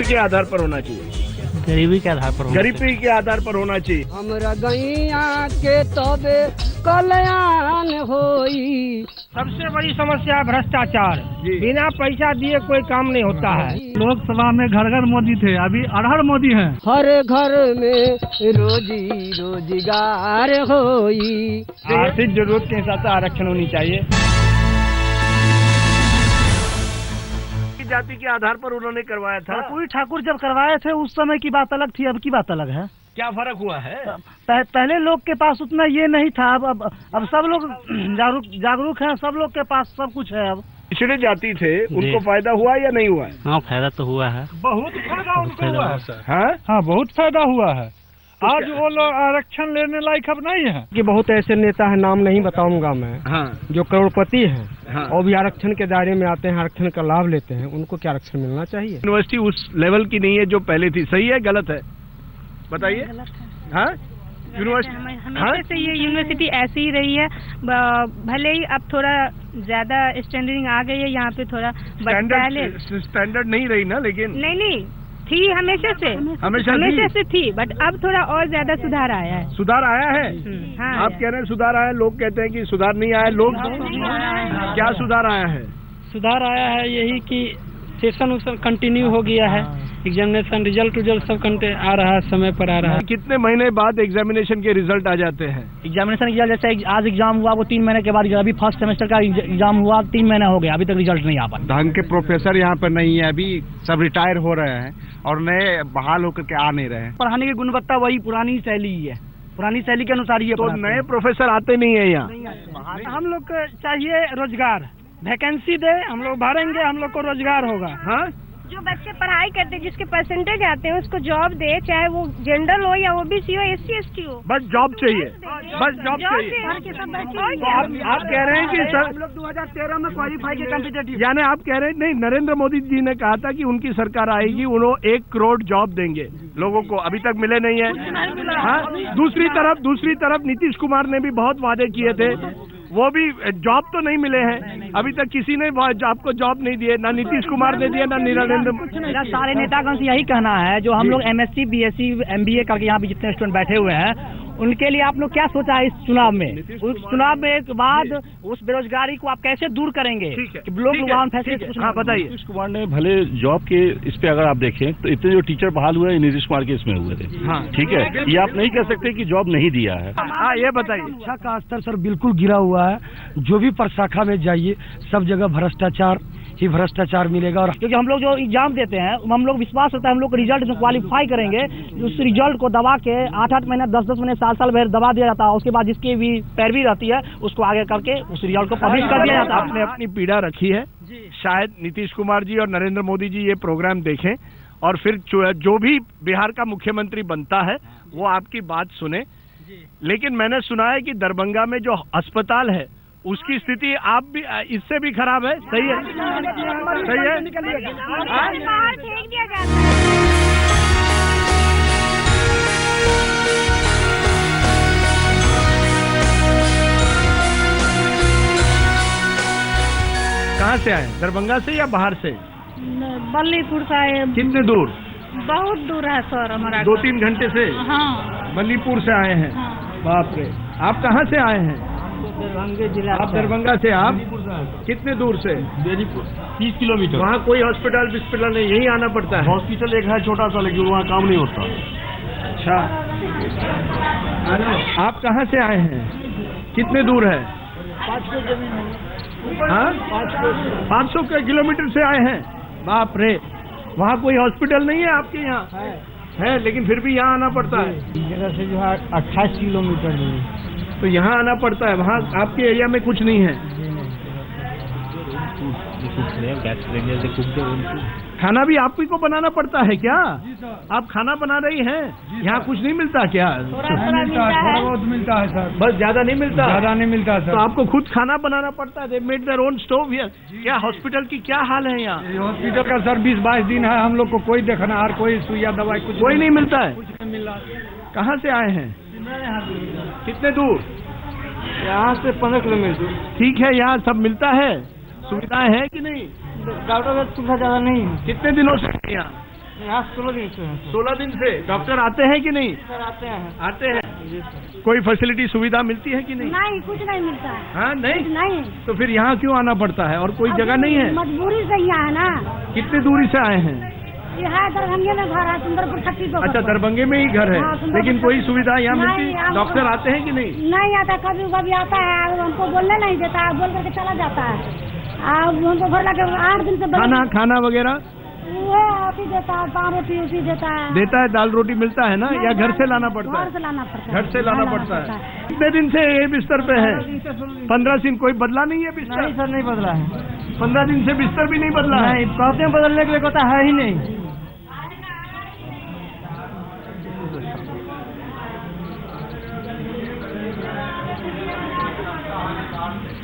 किसके आधार पर होना चाहिए? गरीबी के आधार पर, गरीबी के आधार पर होना चाहिए। हमरा गैया के तबे कल्याण होई। सबसे बड़ी समस्या भ्रष्टाचार। बिना पैसा दिए कोई काम नहीं होता है। लोकसभा में घर घर मोदी थे, अभी अड़हर मोदी हैं। हर घर में रोजी रोजगार होई। आर्थिक जरूरत के हिसाब से आरक्षण होनी चाहिए। जाति के आधार पर उन्होंने करवाया था। कर्पूरी ठाकुर जब करवाए थे उस समय की बात अलग थी, अब की बात अलग है। क्या फर्क हुआ है? पहले लोग के पास उतना ये नहीं था, अब सब लोग जागरूक हैं, सब लोग के पास सब कुछ है। अब पिछड़े जाति थे, उनको फायदा हुआ या नहीं हुआ है? हाँ, फायदा तो हुआ है, बहुत फायदा उनको हुआ है सर। हाँ, बहुत फायदा हुआ है। आज वो लोग आरक्षण लेने लायक अब नहीं है। कि बहुत ऐसे नेता है, नाम नहीं बताऊंगा मैं, जो करोड़पति हैं और भी आरक्षण के दायरे में आते हैं, आरक्षण का लाभ लेते हैं। उनको क्या आरक्षण मिलना चाहिए? यूनिवर्सिटी उस लेवल की नहीं है जो पहले थी। सही है गलत है बताइए? हाँ, यूनिवर्सिटी हमेशा से ये यूनिवर्सिटी ऐसी ही रही है। भले ही अब थोड़ा ज्यादा स्टैंडर्डिंग आ गई है यहाँ पे थोड़ा, स्टैंडर्ड नहीं रही ना, लेकिन नहीं थी हमेशा से थी, बट अब थोड़ा और ज्यादा सुधार आया है। सुधार आया है? हाँ, आप कह रहे हैं सुधार आया, लोग कहते हैं कि सुधार नहीं आया। लोग क्या सुधार आया है? सुधार आया है यही कि सेशन कंटिन्यू हो गया है, एग्जामिनेशन रिजल्ट सब आ रहा है, समय पर आ रहा है। कितने महीने बाद एग्जामिनेशन के रिजल्ट आ जाते हैं? एग्जामिनेशन रिजल्ट जैसे आज एग्जाम हुआ वो 3 महीने के बाद, अभी फर्स्ट सेमेस्टर का एग्जाम हुआ 3 महीना हो गया, अभी तक रिजल्ट नहीं आ पाया। ढंग के प्रोफेसर यहाँ पर नहीं है, अभी सब रिटायर हो रहे हैं और नए बहाल होकर के आ नहीं रहे हैं। पढ़ाने की गुणवत्ता वही पुरानी शैली है, पुरानी शैली के अनुसार ही। तो नए प्रोफेसर आते नहीं है यहाँ। हम लोग को चाहिए रोजगार, वैकेंसी दे, हम लोग भरेंगे, हम लोग को रोजगार होगा। हाँ, जो बच्चे पढ़ाई करते हैं, जिसके परसेंटेज आते हैं, उसको जॉब दे, चाहे वो जनरल हो या ओबीसी हो, SC ST हो, बस जॉब चाहिए, बस जॉब चाहिए। तो आप कह रहे हैं कि सर 2013 में क्वालिफाई के कॉम्पिटिटिव, यानी आप कह रहे हैं नहीं, नरेंद्र मोदी जी ने कहा था कि उनकी सरकार आएगी, उन्होंने 1 करोड़ जॉब देंगे लोगों को, अभी तक मिले नहीं है। हाँ, दूसरी तरफ नीतीश कुमार ने भी बहुत वादे किए थे, वो भी जॉब तो नहीं मिले हैं अभी तक। किसी ने आपको जॉब नहीं दिए, ना नीतीश कुमार ने दिए, ना नरेंद्र। मेरा सारे नेतागण से यही कहना है, जो हम लोग MSc BSc MBA करके यहाँ पे जितने स्टूडेंट बैठे हुए हैं, उनके लिए आप लोग क्या सोचा है इस चुनाव में? उस चुनाव में के बाद उस बेरोजगारी को आप कैसे दूर करेंगे? हाँ बताइए। नीतीश कुमार ने भले जॉब के इस पे अगर आप देखें तो इतने जो टीचर बहाल हुए हैं नीतीश कुमार के इसमें हुए थे। हाँ, ठीक है, ये आप नहीं कह सकते कि जॉब नहीं दिया है। हाँ, ये बताइए। शिक्षा का स्तर सर बिल्कुल गिरा हुआ है। जो भी प्रशाखा में जाइए, सब जगह भ्रष्टाचार ही भ्रष्टाचार मिलेगा। और क्योंकि हम लोग जो एग्जाम देते हैं, हम लोग विश्वास होता है हम लोग रिजल्ट में क्वालिफाई करेंगे, उस रिजल्ट को दबा के 8-8 महीने 10-10 महीने साल भर दबा दिया जाता है। उसके बाद जिसकी भी पैरवी रहती है उसको आगे करके उस रिजल्ट को पब्लिश कर दिया जाता है। आपने अपनी पीड़ा रखी है, शायद नीतीश कुमार जी और नरेंद्र मोदी जी ये प्रोग्राम देखें और फिर जो भी बिहार का मुख्यमंत्री बनता है वो आपकी बात सुने। लेकिन मैंने सुना है कि दरभंगा में जो अस्पताल है उसकी स्थिति आप भी इससे भी खराब है। सही है? सही है? कहाँ से आए? दरभंगा से या बाहर से? बल्लीपुर से आए। कितने दूर? बहुत दूर है सर हमारा। 2-3 घंटे से? हाँ, बल्लीपुर से आए हैं। हाँ। बाप रे, आप कहाँ से आए हैं? जिला। आप दरभंगा से? आप कितने दूर से? 30 किलोमीटर। वहाँ कोई हॉस्पिटल नहीं, यही आना पड़ता है? हॉस्पिटल एक है छोटा सा, लेकिन वहाँ काम नहीं होता। अच्छा, आप कहाँ से आए हैं? कितने दूर है? 500 किलोमीटर से आए हैं। बाप रे, वहाँ कोई हॉस्पिटल नहीं है आपके यहाँ? है, लेकिन फिर भी यहाँ आना पड़ता है। जगह से जो है 28 किलोमीटर दूर, तो यहाँ आना पड़ता है। वहाँ आपके एरिया में कुछ नहीं है? खाना भी आप ही को बनाना पड़ता है क्या? आप खाना बना रही हैं? यहाँ कुछ नहीं मिलता क्या? थोड़ा बहुत मिलता है सर, बस ज्यादा नहीं मिलता? ज्यादा नहीं मिलता सर। तो आपको खुद खाना बनाना पड़ता है? They made their own stove here. क्या हॉस्पिटल की क्या हाल है यहाँ? हॉस्पिटल का सर 20-22 दिन है, हम लोग को कोई देखनार, कोई सुइया दवाई कुछ कोई नहीं मिलता है। कुछ नहीं मिल रहा। कहाँ से आए हैं? कितने दूर? यहाँ से 15 किलोमीटर। ठीक है, यहाँ सब मिलता है, सुविधाएं है कि नहीं? डॉक्टर का सुविधा ज्यादा नहीं। कितने दिनों से यहाँ? 16 दिन से 16 दिन से डॉक्टर आते हैं कि नहीं? सर आते हैं। कोई फैसिलिटी सुविधा मिलती है कि नहीं? नहीं, कुछ नहीं मिलता है। हाँ, नहीं? नहीं। तो फिर यहाँ क्यों आना पड़ता है और कोई जगह नहीं है? मजबूरी से यहाँ है ना। कितनी दूरी से आए हैं? ये है दरभंगे में घर है, सुंदरपुर छत्ती को। अच्छा, दरभंगे में ही घर है। हाँ, लेकिन कोई सुविधा यहाँ नहीं, मिलती? यहाँ डॉक्टर आते हैं कि नहीं? नहीं आता, कभी कभी आता है, हमको बोलने नहीं देता है, बोल करके चला जाता है। हमको घर लगे 8 दिन से खाना वगैरह वो आती देता है, दाल रोटी उसी देता है। दाल रोटी मिलता है ना, या घर से लाना पड़ता है? घर से लाना पड़ता है। घर से लाना पड़ता है। कितने दिन से ये बिस्तर पे है? 15 दिन। कोई बदला नहीं है बिस्तर? नहीं सर, नहीं बदला है। 15 दिन से बिस्तर भी नहीं बदला है? नहीं, कहते हैं बदलने के लिए, कहता है ही नहीं।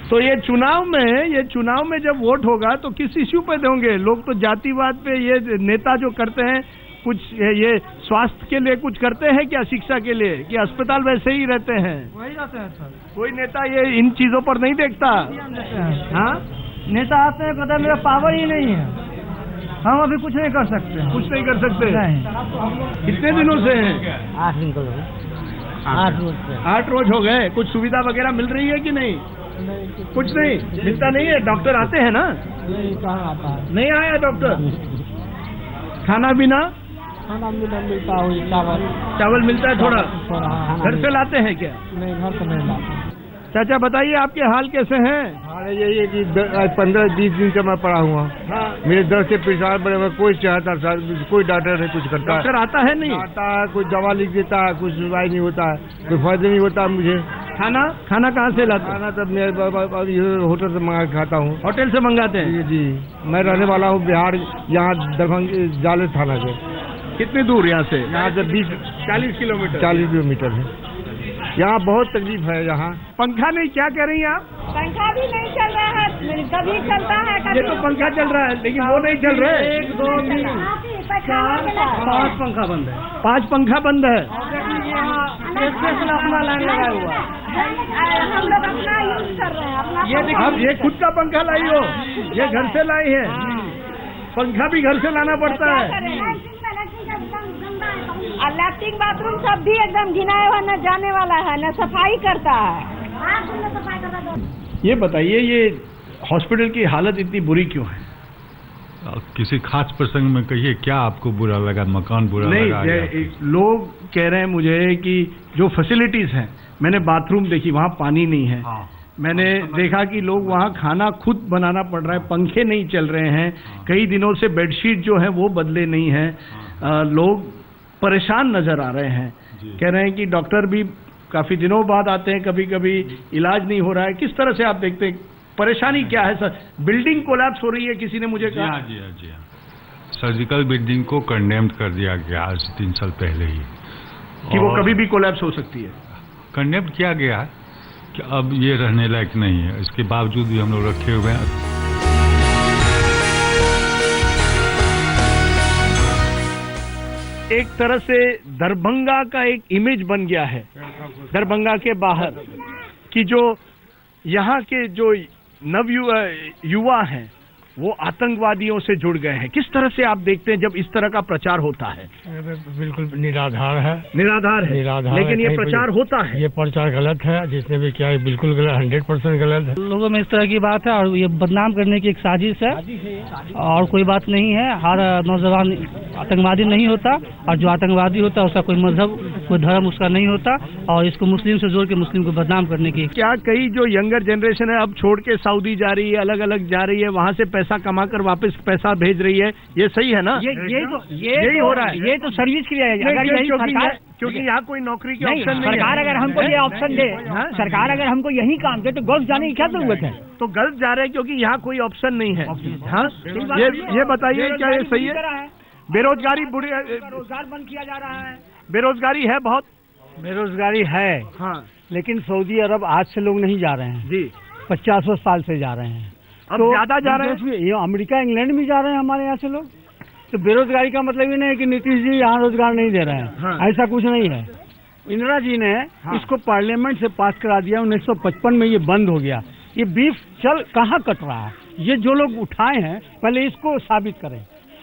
तो ये चुनाव में जब वोट होगा तो किस इश्यू पे देंगे? लोग तो जातिवाद पे, ये नेता जो करते हैं कुछ ये स्वास्थ्य के लिए कुछ करते हैं क्या, शिक्षा के लिए, कि अस्पताल वैसे ही रहते हैं? वही रहते हैं सर। कोई नेता ये इन चीजों पर नहीं देखता? हाँ, नेता आते हैं, कहते हैं मेरा पावर ही नहीं है, हम अभी कुछ नहीं कर सकते। कुछ नहीं कर सकते? नहीं। कितने दिनों से हैं? 8 दिन को 8 रोज हो गए। कुछ सुविधा वगैरह मिल रही है कि नहीं? कुछ नहीं मिलता नहीं है। डॉक्टर आते हैं ना? कहाँ आता है? नहीं आया डॉक्टर। खाना पीना? खाना मिलता है, चावल मिलता है थोड़ा? घर से लाते हैं क्या? नहीं, घर से नहीं लाते। चाचा बताइए, आपके हाल कैसे हैं? हाल यही है कि 15-20 दिन से मैं पड़ा हुआ। हाँ। मेरे दर्द से परेशान पड़े हुए, कोई चाहता कोई डॉक्टर नहीं कुछ करता। डॉक्टर आता है नहीं? आता है, कोई दवा लिख देता है, कुछ सुनवाई नहीं होता है, कोई फायदा नहीं होता मुझे। खाना कहाँ से लाते? खाना तब मैं होटल से मंगा के खाता हूँ। होटल से मंगाते हैं? जी, मैं रहने वाला हूँ बिहार, यहाँ दरभंगा जाले थाना से। कितनी दूर यहाँ से? यहाँ से 40 किलोमीटर। 40 किलोमीटर है। यहाँ बहुत तकलीफ है। यहाँ पंखा नहीं, क्या कह रही हैं आप? पंखा भी नहीं चल रहा है, कभी चलता है, ये तो पंखा चल रहा है, लेकिन वो नहीं चल रहा है। 1, 2, 3, 4, 5 पंखा बंद है। 5 पंखा बंद है। स्पेशल अपना लाइन लगाया हुआ है। हम लोग अपना यूज कर रहे हैं, अपना आप ये खुद का पंखा लाई हो? ये घर से लाई है? पंखा भी घर से लाना पड़ता है? और लैट्रिन बाथरूम सब भी एकदम घिनाया हुआ, न जाने वाला है, न सफाई करता है। ये बताइए, ये हॉस्पिटल की हालत इतनी बुरी क्यों है? किसी खास प्रसंग में कहिए, क्या आपको बुरा लगा? मकान बुरा लगा? नहीं, लोग कह रहे हैं मुझे कि जो फैसिलिटीज हैं, मैंने बाथरूम देखी, वहाँ पानी नहीं है। हाँ। मैंने देखा कि लोग वहाँ खाना खुद बनाना पड़ रहा है, पंखे नहीं चल रहे हैं, कई दिनों से बेडशीट जो है वो बदले नहीं है। लोग परेशान नजर आ रहे हैं, कह रहे हैं कि डॉक्टर भी काफी दिनों बाद आते हैं, कभी कभी इलाज नहीं हो रहा है। किस तरह से आप देखते हैं, परेशानी क्या है सर? बिल्डिंग कोलैप्स हो रही है, किसी ने मुझे कहा। जी हाँ। सर्जिकल बिल्डिंग को कंडेम्ड कर दिया गया आज 3 साल पहले ही, कि वो कभी भी कोलैप्स हो सकती है। कंडेम्ड किया गया है कि अब ये रहने लायक नहीं है। इसके बावजूद भी हम लोग रखे हुए हैं। एक तरह से दरभंगा का एक इमेज बन गया है, दरभंगा के बाहर, कि जो यहाँ के जो युवा हैं वो आतंकवादियों से जुड़ गए हैं। किस तरह से आप देखते हैं जब इस तरह का प्रचार होता है? बिल्कुल निराधार है। लेकिन ये प्रचार होता है, ये प्रचार गलत है। जिसने भी किया है बिल्कुल गलत, 100% गलत है। लोगों में इस तरह की बात है और ये बदनाम करने की एक साजिश है, और कोई बात नहीं है। हर नौजवान आतंकवादी नहीं होता, और जो आतंकवादी होता है उसका कोई मजहब, कोई धर्म उसका नहीं होता, और इसको मुस्लिम से जोड़ के मुस्लिम को बदनाम करने की। क्या कई जो यंगर जनरेशन है अब छोड़ के सऊदी जा रही है, अलग अलग जा रही है, वहाँ से पैसा कमाकर वापस पैसा भेज रही है, ये सही है ना? यही हो रहा है। ये तो सर्विस के लिए है। अगर यही सरकार, क्योंकि यहाँ कोई नौकरी के ऑप्शन नहीं, सरकार अगर हमको ये ऑप्शन दे, सरकार अगर हमको यही काम दे, तो गल्फ जाने की क्या जरूरत है? तो गल्फ जा रहे हैं क्योंकि यहाँ कोई ऑप्शन नहीं है। हाँ, ये बताइए, क्या ये सही है? बेरोजगारी, रोजगार बंद किया जा रहा है। बेरोजगारी है, बहुत बेरोजगारी है। हाँ, लेकिन सऊदी अरब आज से लोग नहीं जा रहे हैं जी, 50 साल से जा रहे हैं। अब ज्यादा जा रहे हैं। ये अमेरिका इंग्लैंड में जा रहे हैं हमारे यहाँ से लोग। तो बेरोजगारी का मतलब ये नहीं है कि नीतीश जी यहाँ रोजगार नहीं दे रहे हैं। हाँ। ऐसा कुछ नहीं है। इंदिरा जी ने इसको पार्लियामेंट से पास करा दिया, 1955 में ये बंद हो गया। ये बीफ चल कहाँ कट रहा है? ये जो लोग उठाए हैं पहले इसको साबित करें।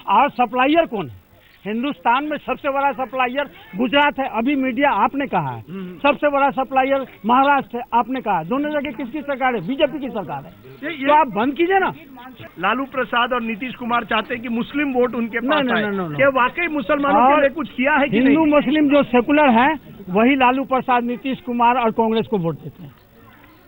और सप्लायर कौन है? हिंदुस्तान में सबसे बड़ा सप्लायर गुजरात है, अभी मीडिया आपने कहा है। सबसे बड़ा सप्लायर महाराष्ट्र है, आपने कहा। दोनों जगह किसकी सरकार है? बीजेपी की सरकार है। तो आप बंद कीजिए ना। लालू प्रसाद और नीतीश कुमार चाहते हैं कि मुस्लिम वोट उनके पास आए। नहीं। क्या वाकई मुसलमानों के लिए कुछ किया है कि नहीं? हिंदू मुस्लिम जो सेकुलर है वही लालू प्रसाद, नीतीश कुमार और कांग्रेस को वोट देते हैं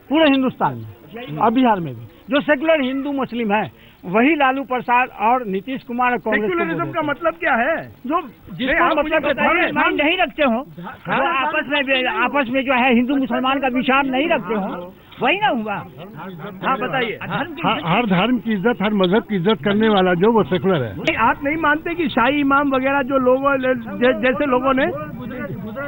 पूरे हिंदुस्तान में और बिहार में भी। जो सेकुलर हिंदू मुस्लिम है वही लालू प्रसाद और नीतीश कुमार और कांग्रेस। सेकुलरिज्म का मतलब क्या है? जो जिसका मतलब धर्म नहीं रखते हो, आपस में जो है हिंदू मुसलमान का विचार नहीं रखते हो, वही ना हुआ। हाँ बताइए। हर धर्म की इज्जत, हर मजहब की इज्जत करने वाला जो वो सेकुलर है। आप नहीं मानते कि शाही इमाम वगैरह जो लोगों जैसे लोगों ने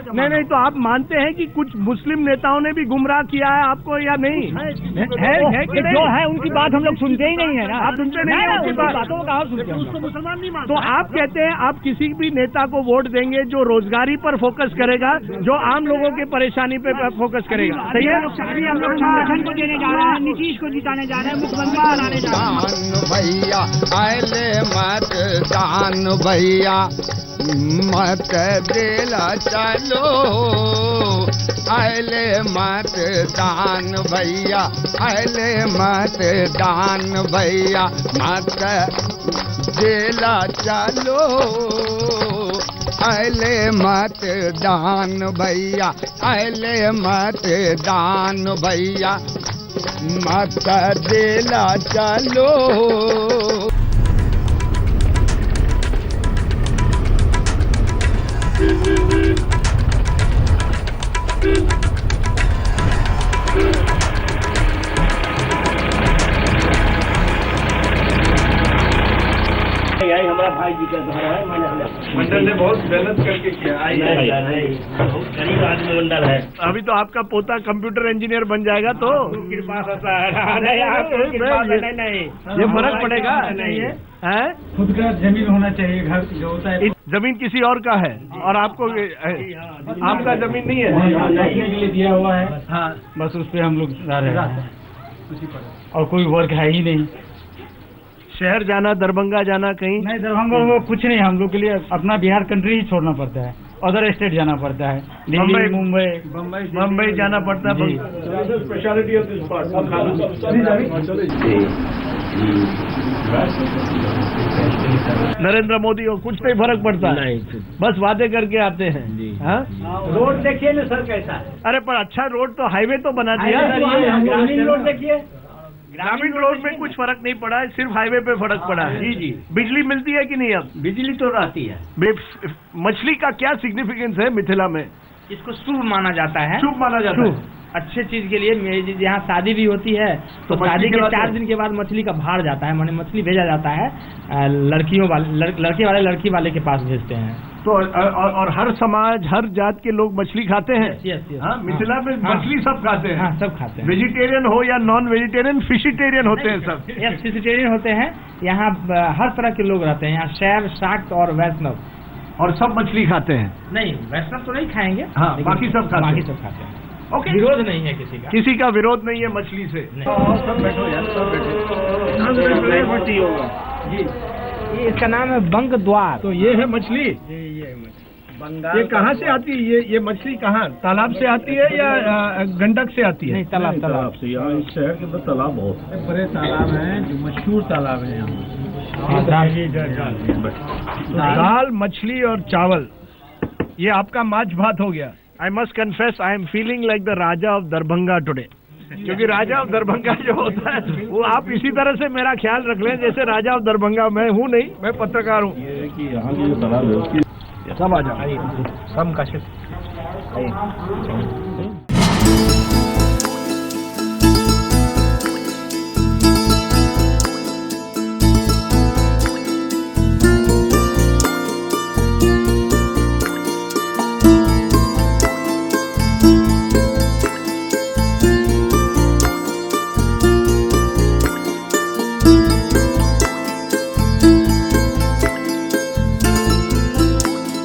नहीं तो आप मानते हैं कि कुछ मुस्लिम नेताओं ने भी गुमराह किया है आपको या नहीं? है कि जो है उनकी बात हम लोग सुनते ही नहीं है ना। आप सुनते नहीं हैं उनकी बात। बातों का सुनते हैं। उसको मुसलमान नहीं मानते। तो आप कहते हैं आप किसी भी नेता को वोट देंगे जो रोजगारी पर फोकस करेगा, जो आम लोगों की परेशानी पे फोकस करेगा। सही है। हम लोग संगठन को देने जा रहे हैं, नीतीश को जिताने जा रहे हैं, मुख्यमंत्री बनाने जा रहे हैं। भैया आले मतदान भैया मत देला चलो, आले मतदान भैया, आले मतदान भैया मत देला चलो, आले मतदान भैया, आले मतदान भैया मत देला चलो। हमारा भाई जी का घर है, मंडल ने बहुत मेहनत करके किया। गरीब आदमी मंडल है। अभी तो आपका पोता कंप्यूटर इंजीनियर बन जाएगा तो कृपा होता है। नहीं ये फर्क पड़ेगा। नहीं है खुद का जमीन होना चाहिए, घर जो होता है। जमीन किसी और का है और आपको आपका जमीन नहीं है, रखने के लिए दिया हुआ है। हाँ बस उस पे हम लोग रह रहे हैं और कोई वर्क है ही नहीं। शहर जाना, दरभंगा जाना कहीं नहीं, दरभंगा वो कुछ नहीं। हम लोग के लिए अपना बिहार कंट्री ही छोड़ना पड़ता है, अदर स्टेट जाना पड़ता है, दिल्ली, मुंबई जाना पड़ता है। नरेंद्र मोदी को कुछ नहीं फर्क पड़ता नहीं, बस वादे करके आते हैं। हाँ? रोड देखिए ना सर कैसा है। अरे पर अच्छा रोड तो हाईवे तो बना दिया। ग्रामीण रोड देखिए, ग्रामीण रोड में कुछ फर्क नहीं पड़ा है, सिर्फ हाईवे पे फर्क पड़ा है। जी। बिजली मिलती है कि नहीं? अब बिजली तो रहती है। मछली का क्या सिग्निफिकेंस है मिथिला में? इसको शुभ माना जाता है। शुभ माना जाता है, अच्छे चीज के लिए। मेरी यहाँ शादी भी होती है तो शादी के 4 दिन के बाद मछली का भार जाता है, माने मछली भेजा जाता है लड़के वाले लड़की वाले के पास भेजते हैं। तो और हर समाज, हर जात के लोग मछली खाते हैं। हाँ, मिथिला में मछली सब खाते हैं। हाँ, सब खाते हैं। वेजिटेरियन हो या नॉन वेजिटेरियन, फिशिटेरियन होते हैं सब। फिशिटेरियन होते हैं। यहाँ हर तरह के लोग रहते हैं। यहाँ शैव, शाक्त और वैष्णव, और सब मछली खाते हैं। नहीं, वैष्णव तो नहीं खाएंगे। हाँ, बाकी सब खाते हैं। ओके, विरोध नहीं है किसी का। किसी का विरोध नहीं है मछली से। सब बैठो यार, सब बैठो जी। ये इसका नाम है बंग द्वार। तो ये है मछली। ये कहाँ से आती है? ये मछली कहाँ, तालाब से आती है या गंडक से आती है? नहीं, तालाब से। यहाँ इस शहर के अंदर तालाब बहुत बड़े तालाब हैं, जो मशहूर तालाब है यहाँ। दाल, मछली और चावल, ये आपका माछ भात हो गया। I must confess, I am feeling like the Raja of Darbhanga today. क्योंकि राजा ऑफ दरभंगा जो होता है वो आप इसी तरह से मेरा ख्याल रख लें जैसे राजा ऑफ दरभंगा मैं हूँ नहीं, मैं पत्रकार हूँ। ये कि यहाँ की जो तालाब है उसकी सब आ जाओ, कम का